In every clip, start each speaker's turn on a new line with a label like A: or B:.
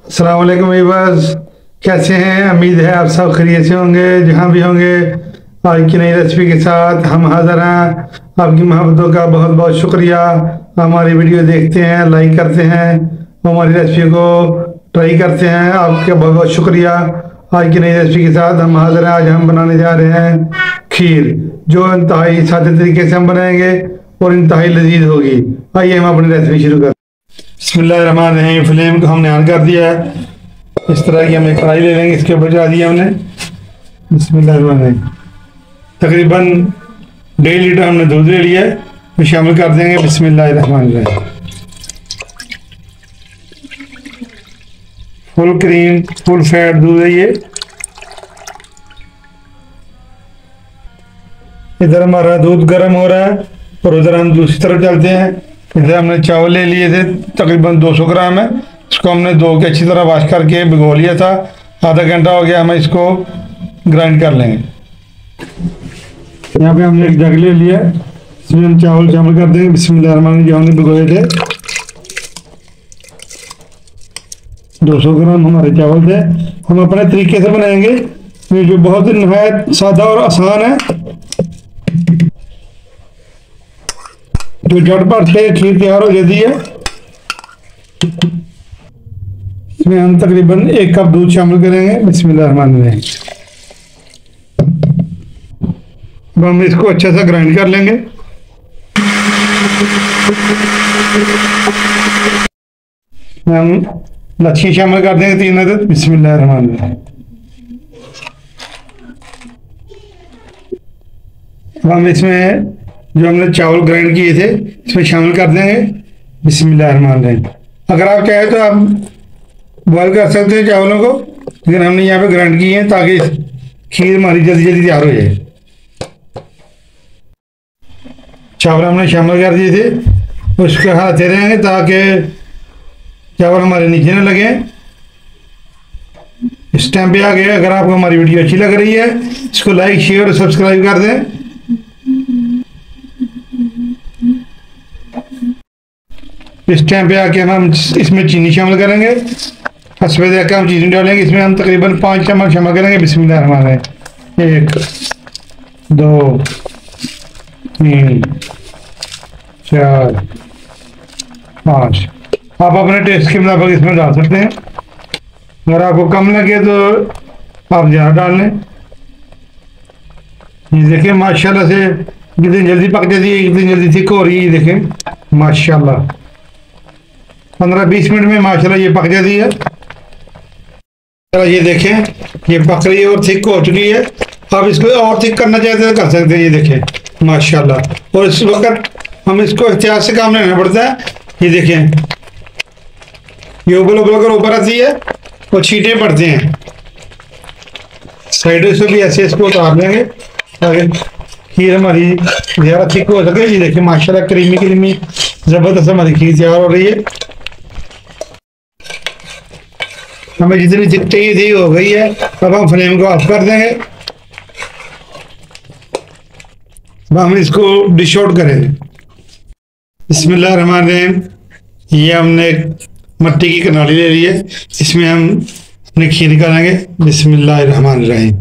A: अस्सलाम वालेकुम वीवर्स, कैसे हैं? उम्मीद है आप सब खैरियत से होंगे जहाँ भी होंगे। आज की नई रेसिपी के साथ हम हाज़िर हैं। आपकी मोहब्बतों का बहुत बहुत शुक्रिया। हमारी वीडियो देखते हैं, लाइक करते हैं, हमारी रेसिपी को ट्राई करते हैं। आपका बहुत बहुत शुक्रिया। आज की नई रेसिपी के साथ हम हाज़िर हैं। आज हम बनाने जा रहे हैं खीर, जो इंतहाई सादे तरीके से हम बनाएंगे और इंतहाई लजीज होगी। आइए हम अपनी रेसिपी शुरू करते हैं। बिस्मिल्लाहिर्रहमानिर्रहीम। फ्लेम को हमने ऑन कर दिया है। इस तरह की हम एक कढ़ाई ले लेंगे, इसके ऊपर चढ़ा दिया हमने। बिस्मिल्लाहिर्रहमानिर्रहीम। तकरीबन 1.5 लीटर हमने दूध ले लिया है, तो शामिल कर देंगे। बिस्मिल्लाहिर्रहमानिर्रहीम। फुल क्रीम फुल फैट दूध है ये। इधर हमारा दूध गर्म हो रहा है और उधर हम दूसरी तरफ चलते हैं। इधर हमने चावल ले लिए थे, तकरीबन 200 ग्राम है। इसको हमने धो के अच्छी तरह वॉश करके भिगो लिया था। आधा घंटा हो गया, हम इसको ग्राइंड कर लेंगे। यहाँ पे हमने एक जग ले लिया, इसमें हम चावल शामिल कर देंगे। बिस्मिल्लाहिर्रहमानिर्रहीम। जो हमने भिगोए थे 200 ग्राम हमारे चावल थे। हम अपने तरीके से बनाएंगे, ये जो बहुत नहायत सादा और आसान है। जो झटपट से खीर तैयार हो जाती है। इसमें हम तकरीबन 1 कप दूध शामिल करेंगे। बिस्मिल्लाहिर्रहमानिर्रहीम। अब हम इसको अच्छा सा ग्राइंड कर लेंगे। हम लच्छी शामिल कर देंगे 3 अदद। बिस्मिल्लाहिर्रहमानिर्रहीम। अब हम इसमें जो हमने चावल ग्राइंड किए थे इसमें शामिल कर देंगे। बिस्मिल्लाहिर्रहमानिर्रहीम। अगर आप चाहें तो आप बॉयल कर सकते हैं चावलों को, लेकिन हमने यहाँ पे ग्राइंड किए हैं ताकि खीर हमारी जल्दी जल्दी तैयार हो जाए। चावल हमने शामिल कर दिए थे, उसको हिलाते रहेंगे ताकि चावल हमारे नीचे न लगे। इस टाइम पे आ गए। अगर आपको हमारी वीडियो अच्छी लग रही है, इसको लाइक शेयर और सब्सक्राइब कर दें। इस टाइम पे आके हम इसमें चीनी शामिल करेंगे। हस्बे देखकर हम चीनी डालेंगे। इसमें हम तकरीबन 5 चम्मच शामिल करेंगे। बिस्मिल्लाहिर्रहमानिर्रहीम। 1 2 3 4 5। आप अपने टेस्ट के मुताबिक इसमें डाल सकते हैं। अगर आपको कम लगे तो आप ज़्यादा डाल लें। ये देखिए माशाल्लाह से कितनी जल्दी पक जाती है, कितनी जल्दी थिक हो रही है। देखें माशाल्लाह 15-20 मिनट में माशाल्लाह ये पक जाती है। ये देखें ये पक रही है और थिक हो चुकी है। आप इसको और थिक करना चाहते हैं तो कर सकते हैं। ये देखें माशाल्लाह। और इस वक्त हम इसको एहतियात से काम लेना पड़ता है। ये देखें ये उबल उबल कर ऊपर आती है और छींटे पड़ते हैं। साइडों से भी ऐसे इसको उतार लेंगे ताकि खीर हमारी ज़्यादा थिक हो सके। ये देखिए माशाल्लाह क्रीमी क्रीमी ज़बरदस्त हमारी खीर तैयार हो रही है। हमें जितनी थिक चाहिए थी हो गई है। अब हम फ्लेम को ऑफ कर देंगे। अब हम इसको डिश आउट करेंगे। बिस्मिल्लाहिर्रहमानिर्रहीम। ये हमने मट्टी की कनाली ले ली है, इसमें हम अपनी खीर निकालेंगे। बिस्मिल्लाहिर्रहमानिर्रहीम।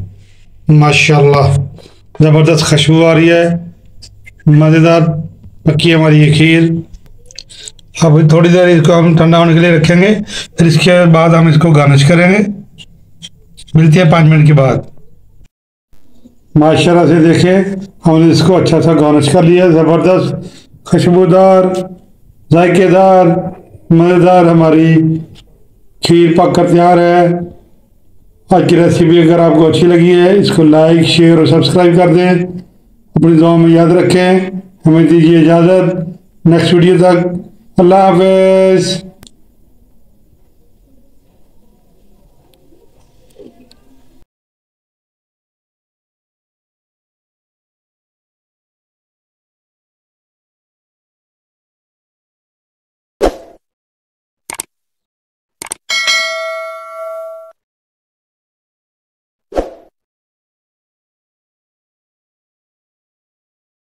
A: माशाल्लाह ज़बरदस्त खुशबू आ रही है, मज़ेदार पक्की हमारी ये खीर। अब थोड़ी देर इसको हम ठंडा होने के लिए रखेंगे, फिर इसके बाद हम इसको गार्निश करेंगे। मिलते हैं 5 मिनट के बाद। माशाल्लाह से देखें हमने इसको अच्छा सा गार्निश कर लिया। ज़बरदस्त खुशबूदार जायकेदार मज़ेदार हमारी खीर पक कर तैयार है। आज की रेसिपी अगर आपको अच्छी लगी है, इसको लाइक शेयर और सब्सक्राइब कर दें। अपनी दुआ में याद रखें। हमें दीजिए इजाज़त। नेक्स्ट वीडियो तक अल्लाह हाफ़िज़।